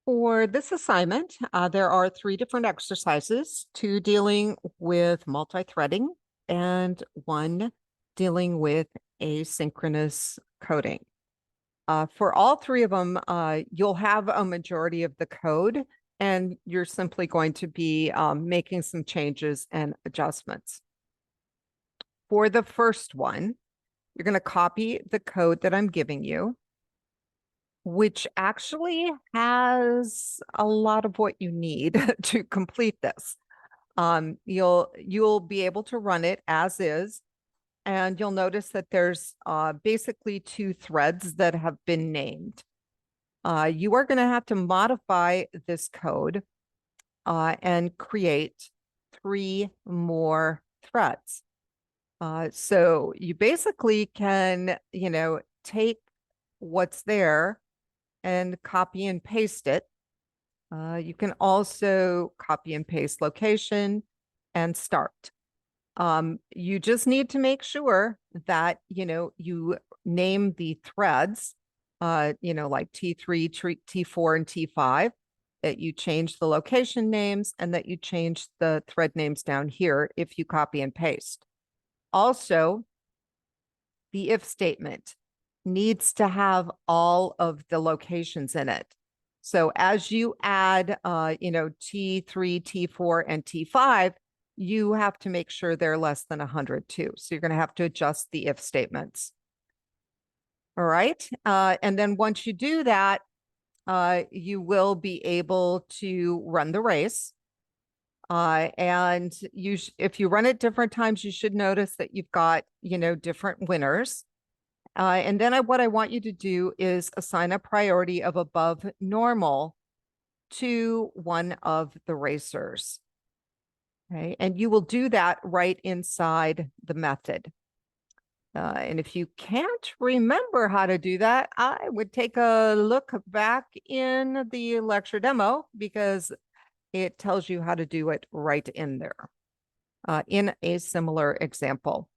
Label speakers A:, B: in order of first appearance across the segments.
A: For this assignment, there are three different exercises, two dealing with multi-threading and one dealing with asynchronous coding. For all three of them, you'll have a majority of the code, and you're simply going to be making some changes and adjustments. For the first one, you're going to copy the code that I'm giving you, which actually has a lot of what you need to complete this. You'll be able to run it as is, and you'll notice that there's basically two threads that have been named. You are going to have to modify this code and create three more threads. So you basically can, take what's there and copy and paste it. You can also copy and paste location and start. You just need to make sure that, you name the threads, like T3, T4, and T5, that you change the location names and that you change the thread names down here if you copy and paste. Also, the if statement needs to have all of the locations in it. So as you add, T3, T4, and T5, you have to make sure they're less than 100 too. So you're going to have to adjust the if statements. All right. And then once you do that, you will be able to run the race. And if you run it different times, you should notice that you've got, different winners. And then what I want you to do is assign a priority of above normal to one of the racers. Okay, and you will do that right inside the method. And if you can't remember how to do that, I would take a look back in the lecture demo because it tells you how to do it right in there in a similar example.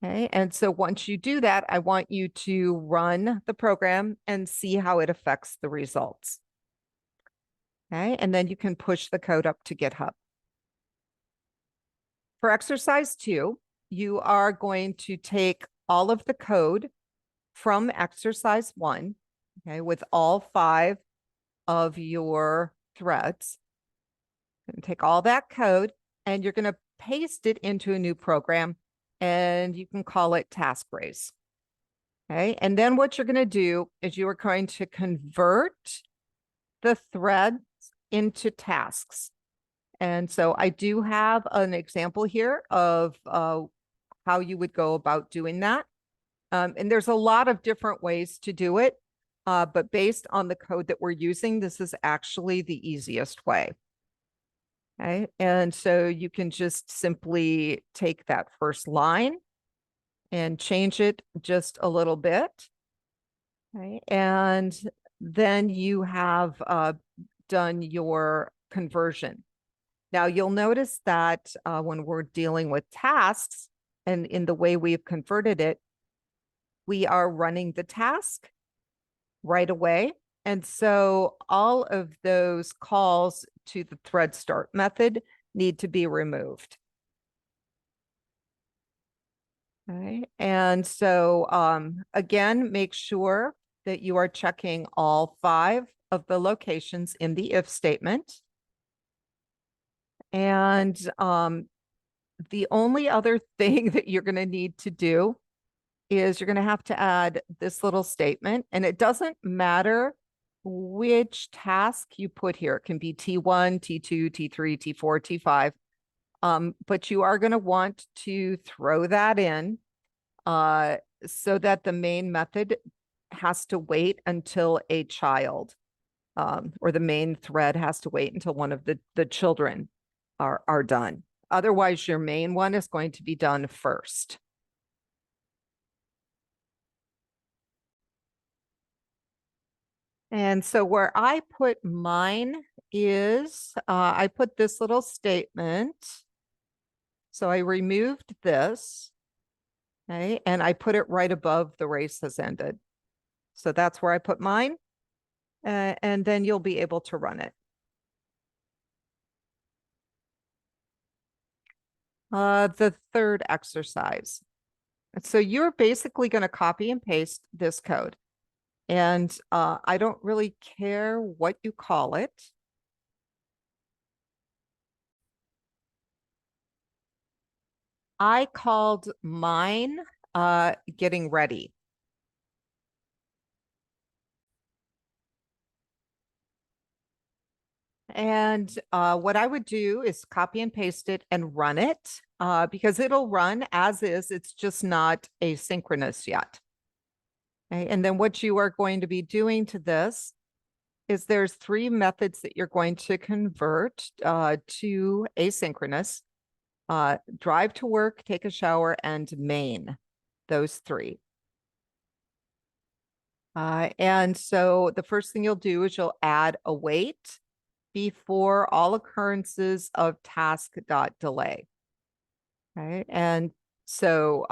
A: Okay, and so once you do that, I want you to run the program and see how it affects the results. Okay, and then you can push the code up to GitHub. For exercise 2, you are going to take all of the code from exercise 1, okay, with all 5 of your threads. You're going to take all that code and you're going to paste it into a new program, and you can call it task race. Okay, and then what you're going to do is you are going to convert the threads into tasks. And so I do have an example here of how you would go about doing that. And there's a lot of different ways to do it, but based on the code that we're using, this is actually the easiest way. Okay, and so you can just simply take that first line and change it just a little bit. Okay, and then you have done your conversion. Now you'll notice that when we're dealing with tasks and in the way we've converted it, we are running the task right away. And so all of those calls to the thread start method need to be removed. Okay, and so again, make sure that you are checking all 5 of the locations in the if statement. And the only other thing that you're going to need to do is you're going to have to add this little statement, and it doesn't matter which task you put here. It can be T1, T2, T3, T4, T5. But you are going to want to throw that in so that the main method has to wait until a child or the main thread has to wait until one of the children are done. Otherwise, your main one is going to be done first. And so where I put mine is I put this little statement. So I removed this, okay, and I put it right above the race has ended. So that's where I put mine. and then you'll be able to run it. The third exercise. So you're basically going to copy and paste this code. And I don't really care what you call it. I called mine getting ready. And what I would do is copy and paste it and run it because it'll run as is. It's just not asynchronous yet. Okay? And then what you are going to be doing to this is there's three methods that you're going to convert to asynchronous. Drive to work, take a shower, and main. Those three. And so the first thing you'll do is you'll add await before all occurrences of task.delay. Okay. And so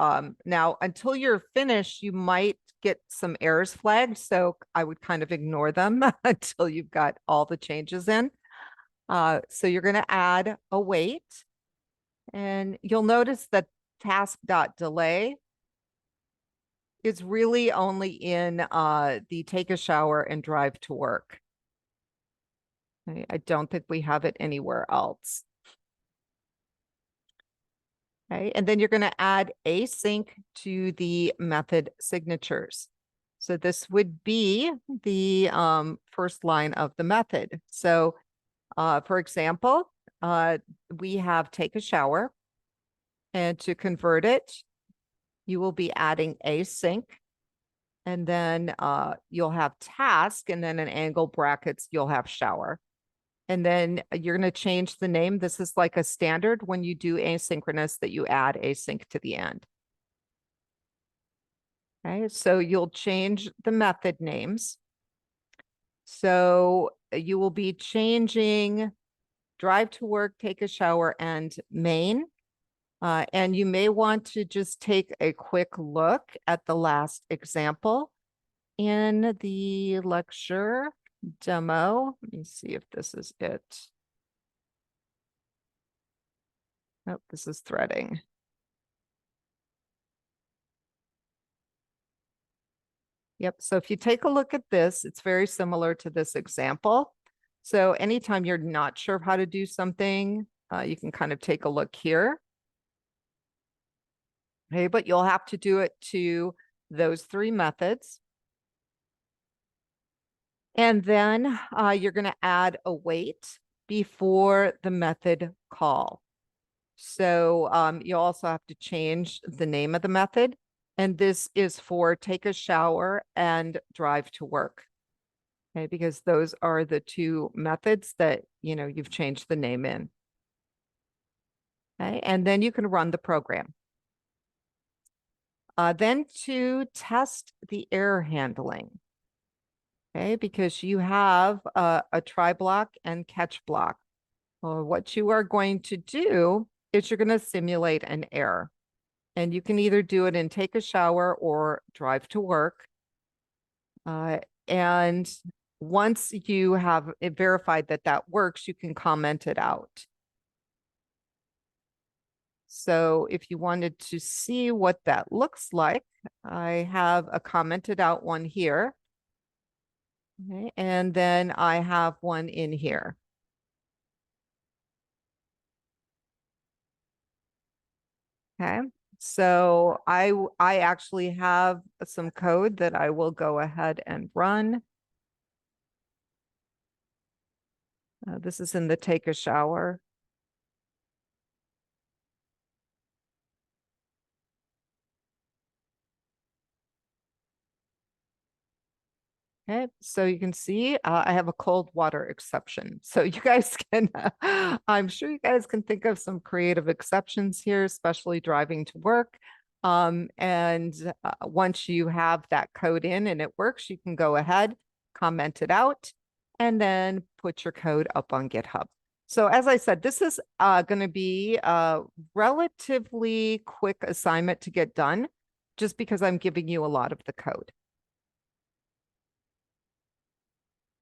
A: now until you're finished, you might get some errors flagged. So I would kind of ignore them until you've got all the changes in. So you're going to add await. And you'll notice that task.delay is really only in the take a shower and drive to work. I don't think we have it anywhere else. Okay, and then you're going to add async to the method signatures. So this would be the first line of the method. So for example, we have take a shower, and to convert it, you will be adding async, and then you'll have task, and then in angle brackets, you'll have shower. And then you're going to change the name. This is like a standard when you do asynchronous that you add async to the end. Okay, so you'll change the method names. So you will be changing drive to work, take a shower, and main. And you may want to just take a quick look at the last example in the lecture demo. Let me see if this is it. Nope, this is threading. Yep, so if you take a look at this, it's very similar to this example. So anytime you're not sure how to do something, you can kind of take a look here. Okay, but you'll have to do it to those three methods. And then you're going to add await before the method call. So you also have to change the name of the method. And this is for take a shower and drive to work. Okay, because those are the two methods that, you've changed the name in. Okay, and then you can run the program. Then to test the error handling. Okay, because you have a try block and catch block. Well, what you are going to do is you're going to simulate an error. And you can either do it in take a shower or drive to work. And once you have verified that that works, you can comment it out. So if you wanted to see what that looks like, I have a commented out one here. Okay, and then I have one in here. Okay, so I actually have some code that I will go ahead and run. This is in the take a shower. Okay, so you can see I have a cold water exception. So you guys can, I'm sure you guys can think of some creative exceptions here, especially driving to work. And once you have that code in and it works, you can go ahead, comment it out, and then put your code up on GitHub. So as I said, this is going to be a relatively quick assignment to get done, just because I'm giving you a lot of the code.